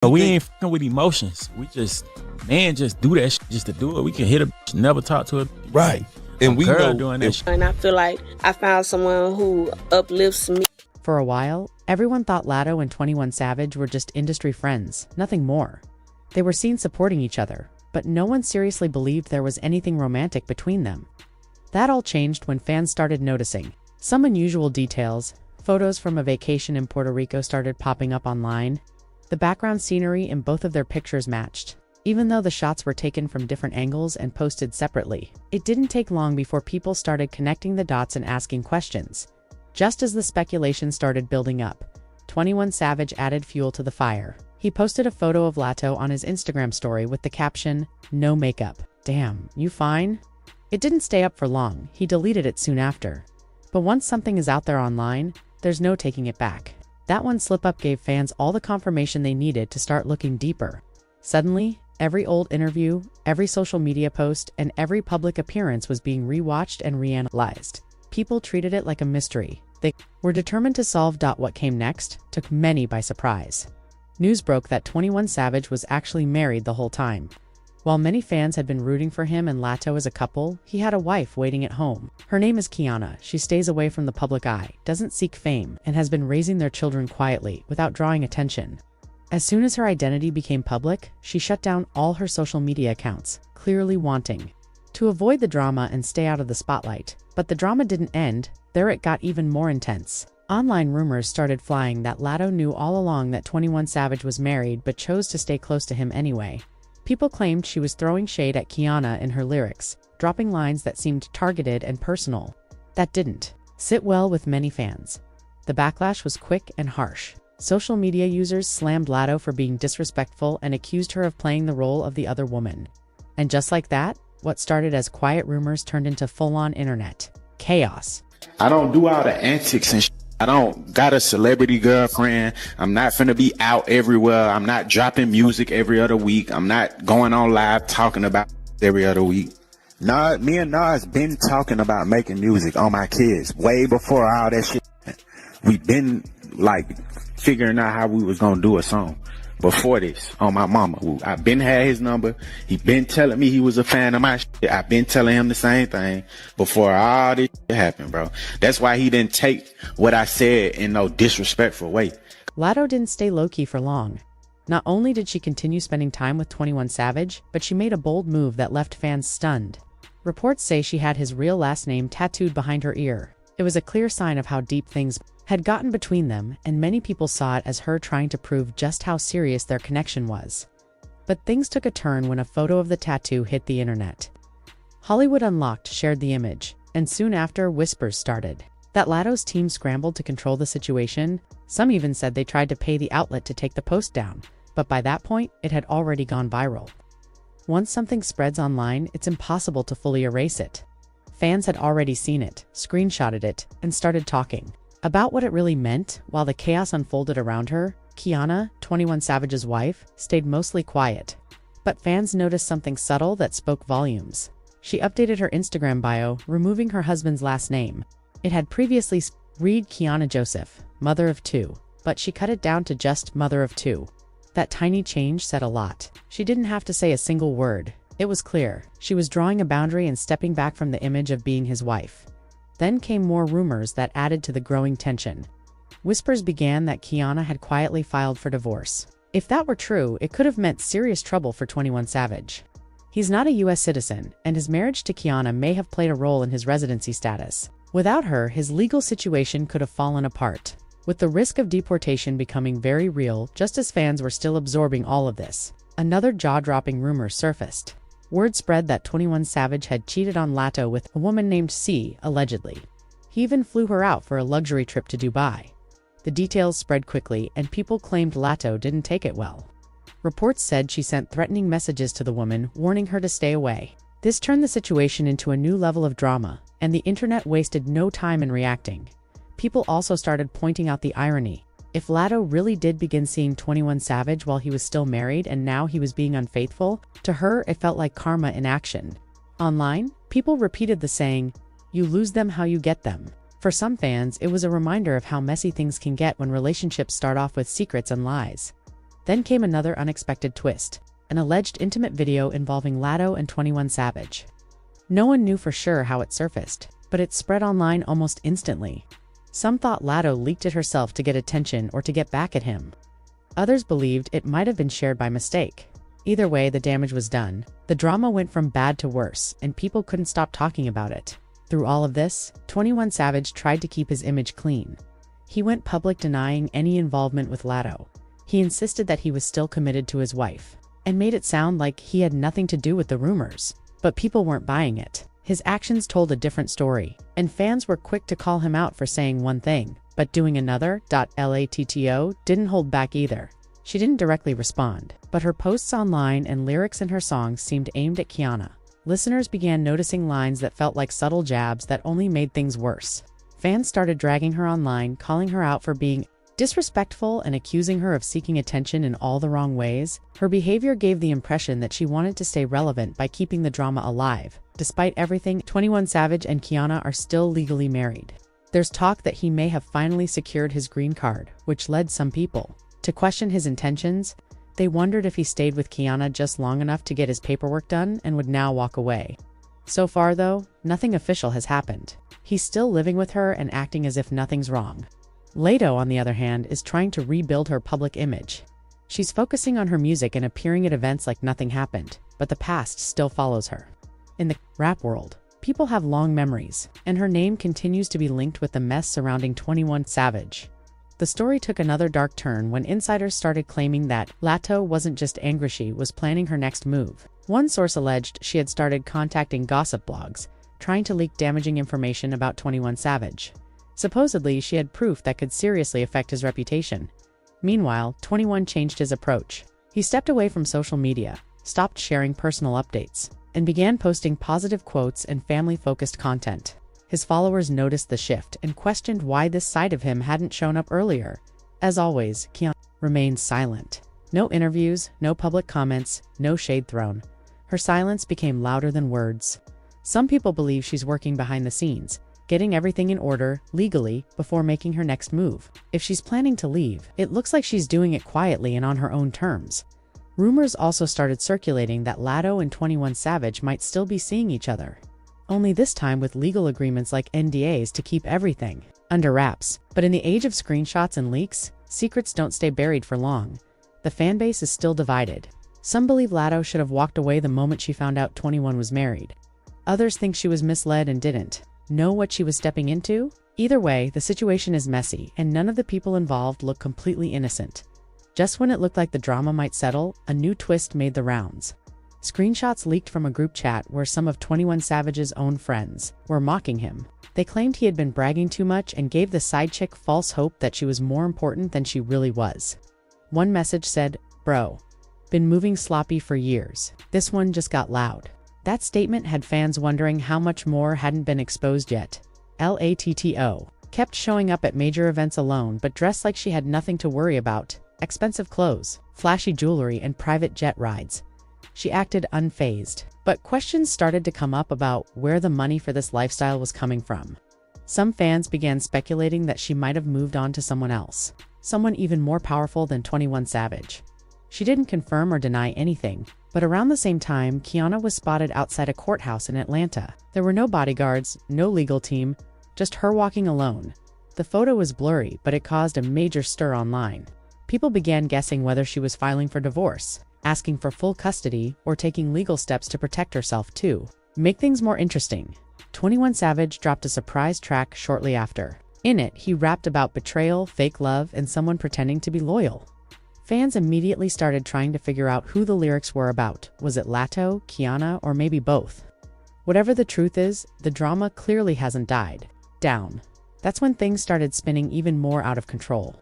But we ain't fucking with emotions. We just, man, just do that shit just to do it. We can hit a bitch, never talk to her. Right. And we know doing that shit. And I feel like I found someone who uplifts me. For a while, everyone thought Latto and 21 Savage were just industry friends, nothing more. They were seen supporting each other, but no one seriously believed there was anything romantic between them. That all changed when fans started noticing some unusual details. Photos from a vacation in Puerto Rico started popping up online. The background scenery in both of their pictures matched, even though the shots were taken from different angles and posted separately. It didn't take long before people started connecting the dots and asking questions. Just as the speculation started building up, 21 Savage added fuel to the fire. He posted a photo of Latto on his Instagram story with the caption, "No makeup. Damn, you fine?" It didn't stay up for long. He deleted it soon after. But once something is out there online, there's no taking it back. That one slip-up gave fans all the confirmation they needed to start looking deeper. Suddenly, every old interview, every social media post, and every public appearance was being rewatched and reanalyzed. People treated it like a mystery. They were determined to solve. What came next took many by surprise. News broke that 21 Savage was actually married the whole time. While many fans had been rooting for him and Latto as a couple, he had a wife waiting at home. Her name is Kiana. She stays away from the public eye, doesn't seek fame, and has been raising their children quietly, without drawing attention. As soon as her identity became public, she shut down all her social media accounts, clearly wanting to avoid the drama and stay out of the spotlight. But the drama didn't end. There it got even more intense. Online rumors started flying that Latto knew all along that 21 Savage was married but chose to stay close to him anyway. People claimed she was throwing shade at Kiana in her lyrics, dropping lines that seemed targeted and personal. That didn't sit well with many fans. The backlash was quick and harsh. Social media users slammed Latto for being disrespectful and accused her of playing the role of the other woman. And just like that, what started as quiet rumors turned into full-on internet chaos. I don't do all the antics and I don't got a celebrity girlfriend. I'm not finna be out everywhere. I'm not dropping music every other week. I'm not going on live talking about every other week. Me and Nas been talking about making music on my kids way before all that shit. We been like figuring out how we was gonna do a song before this on my mama. I been had his number. He been telling me he was a fan of my shit. I been telling him the same thing before all this shit happened, bro. That's why he didn't take what I said in no disrespectful way. Latto didn't stay low-key for long. Not only did she continue spending time with 21 Savage, but she made a bold move that left fans stunned. Reports say she had his real last name tattooed behind her ear. It was a clear sign of how deep things had gotten between them, and many people saw it as her trying to prove just how serious their connection was. But things took a turn when a photo of the tattoo hit the internet. Hollywood Unlocked shared the image, and soon after, whispers started that Latto's team scrambled to control the situation. Some even said they tried to pay the outlet to take the post down, but by that point, it had already gone viral. Once something spreads online, it's impossible to fully erase it. Fans had already seen it, screenshotted it, and started talking about what it really meant. While the chaos unfolded around her, Kiana, 21 Savage's wife, stayed mostly quiet. But fans noticed something subtle that spoke volumes. She updated her Instagram bio, removing her husband's last name. It had previously read Kiana Joseph, mother of two, but she cut it down to just mother of two. That tiny change said a lot. She didn't have to say a single word. It was clear. She was drawing a boundary and stepping back from the image of being his wife. Then came more rumors that added to the growing tension. Whispers began that Kiana had quietly filed for divorce. If that were true, it could have meant serious trouble for 21 Savage. He's not a US citizen, and his marriage to Kiana may have played a role in his residency status. Without her, his legal situation could have fallen apart, with the risk of deportation becoming very real. Just as fans were still absorbing all of this, another jaw-dropping rumor surfaced. Word spread that 21 Savage had cheated on Latto with a woman named C, allegedly. He even flew her out for a luxury trip to Dubai. The details spread quickly, and people claimed Latto didn't take it well. Reports said she sent threatening messages to the woman, warning her to stay away. This turned the situation into a new level of drama, and the internet wasted no time in reacting. People also started pointing out the irony. If Latto really did begin seeing 21 Savage while he was still married and now he was being unfaithful, to her it felt like karma in action. Online, people repeated the saying, "You lose them how you get them." For some fans, it was a reminder of how messy things can get when relationships start off with secrets and lies. Then came another unexpected twist, an alleged intimate video involving Latto and 21 Savage. No one knew for sure how it surfaced, but it spread online almost instantly. Some thought Latto leaked it herself to get attention or to get back at him. Others believed it might have been shared by mistake. Either way, the damage was done. The drama went from bad to worse, and people couldn't stop talking about it. Through all of this, 21 Savage tried to keep his image clean. He went public denying any involvement with Latto. He insisted that he was still committed to his wife, and made it sound like he had nothing to do with the rumors. But people weren't buying it. His actions told a different story, and fans were quick to call him out for saying one thing, but doing another. Latto didn't hold back either. She didn't directly respond, but her posts online and lyrics in her songs seemed aimed at Kiana. Listeners began noticing lines that felt like subtle jabs that only made things worse. Fans started dragging her online, calling her out for being disrespectful and accusing her of seeking attention in all the wrong ways. Her behavior gave the impression that she wanted to stay relevant by keeping the drama alive. Despite everything, 21 Savage and Kiana are still legally married. There's talk that he may have finally secured his green card, which led some people to question his intentions. They wondered if he stayed with Kiana just long enough to get his paperwork done and would now walk away. So far, though, nothing official has happened. He's still living with her and acting as if nothing's wrong. Latto, on the other hand, is trying to rebuild her public image. She's focusing on her music and appearing at events like nothing happened, but the past still follows her. In the rap world, people have long memories, and her name continues to be linked with the mess surrounding 21 Savage. The story took another dark turn when insiders started claiming that Latto wasn't just angry, she was planning her next move. One source alleged she had started contacting gossip blogs, trying to leak damaging information about 21 Savage. Supposedly, she had proof that could seriously affect his reputation. Meanwhile, 21 changed his approach. He stepped away from social media, stopped sharing personal updates, and began posting positive quotes and family-focused content. His followers noticed the shift and questioned why this side of him hadn't shown up earlier. As always, Kiana remained silent. No interviews, no public comments, no shade thrown. Her silence became louder than words. Some people believe she's working behind the scenes, getting everything in order, legally, before making her next move. If she's planning to leave, it looks like she's doing it quietly and on her own terms. Rumors also started circulating that Latto and 21 Savage might still be seeing each other. Only this time with legal agreements like NDAs to keep everything under wraps. But in the age of screenshots and leaks, secrets don't stay buried for long. The fanbase is still divided. Some believe Latto should have walked away the moment she found out 21 was married. Others think she was misled and didn't know what she was stepping into. Either way, the situation is messy, and none of the people involved look completely innocent. Just when it looked like the drama might settle, a new twist made the rounds. Screenshots leaked from a group chat where some of 21 Savage's own friends were mocking him. They claimed he had been bragging too much and gave the side chick false hope that she was more important than she really was. One message said, "Bro, been moving sloppy for years. This one just got loud." That statement had fans wondering how much more hadn't been exposed yet. Latto kept showing up at major events alone, but dressed like she had nothing to worry about. Expensive clothes, flashy jewelry, and private jet rides. She acted unfazed. But questions started to come up about where the money for this lifestyle was coming from. Some fans began speculating that she might have moved on to someone else, someone even more powerful than 21 Savage. She didn't confirm or deny anything, but around the same time, Kiana was spotted outside a courthouse in Atlanta. There were no bodyguards, no legal team, just her walking alone. The photo was blurry, but it caused a major stir online. People began guessing whether she was filing for divorce, asking for full custody, or taking legal steps to protect herself too. Make things more interesting, 21 Savage dropped a surprise track shortly after. In it, he rapped about betrayal, fake love, and someone pretending to be loyal. Fans immediately started trying to figure out who the lyrics were about. Was it Latto, Kiana, or maybe both? Whatever the truth is, the drama clearly hasn't died down. That's when things started spinning even more out of control.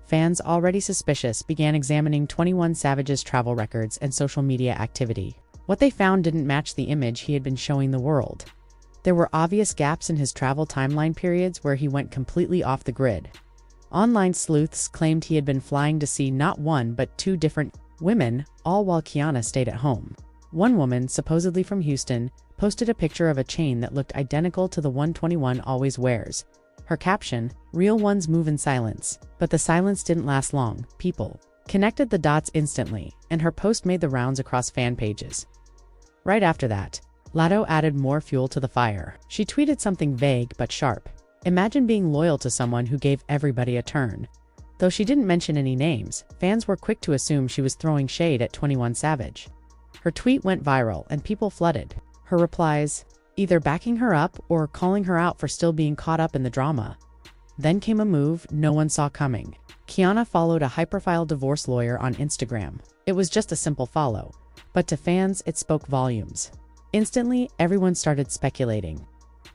Fans, already suspicious, began examining 21 Savage's travel records and social media activity. What they found didn't match the image he had been showing the world. There were obvious gaps in his travel timeline periods where he went completely off the grid. Online sleuths claimed he had been flying to see not one but two different women, all while Kiana stayed at home. One woman, supposedly from Houston, posted a picture of a chain that looked identical to the one 21 always wears. Her caption, "Real ones move in silence." But the silence didn't last long. People connected the dots instantly, and her post made the rounds across fan pages. Right after that, Latto added more fuel to the fire. She tweeted something vague but sharp. Imagine being loyal to someone who gave everybody a turn. Though she didn't mention any names, fans were quick to assume she was throwing shade at 21 Savage. Her tweet went viral and people flooded her replies, either backing her up or calling her out for still being caught up in the drama. Then came a move no one saw coming. Kiana followed a high-profile divorce lawyer on Instagram. It was just a simple follow, but to fans it spoke volumes. Instantly, everyone started speculating.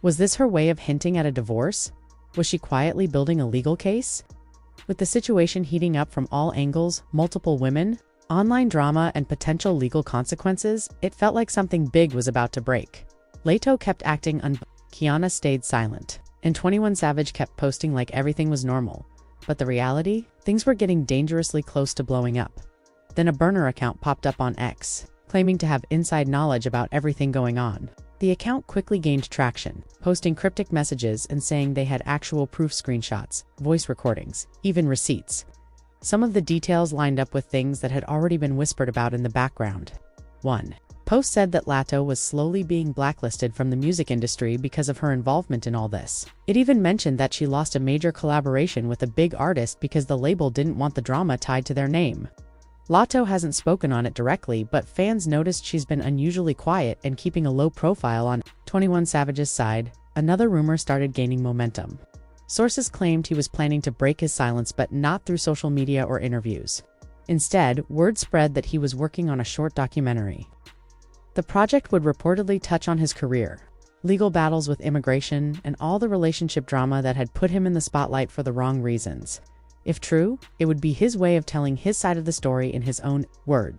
Was this her way of hinting at a divorce? Was she quietly building a legal case? With the situation heating up from all angles, multiple women, online drama, and potential legal consequences, it felt like something big was about to break. Latto kept acting Kiana stayed silent, and 21 Savage kept posting like everything was normal. But the reality? Things were getting dangerously close to blowing up. Then a burner account popped up on X, claiming to have inside knowledge about everything going on. The account quickly gained traction, posting cryptic messages and saying they had actual proof screenshots, voice recordings, even receipts. Some of the details lined up with things that had already been whispered about in the background. 1. Post said that Latto was slowly being blacklisted from the music industry because of her involvement in all this. It even mentioned that she lost a major collaboration with a big artist because the label didn't want the drama tied to their name. Latto hasn't spoken on it directly, but fans noticed she's been unusually quiet and keeping a low profile on 21 Savage's side. Another rumor started gaining momentum. Sources claimed he was planning to break his silence, but not through social media or interviews. Instead, word spread that he was working on a short documentary. The project would reportedly touch on his career, legal battles with immigration, and all the relationship drama that had put him in the spotlight for the wrong reasons. If true, it would be his way of telling his side of the story in his own words.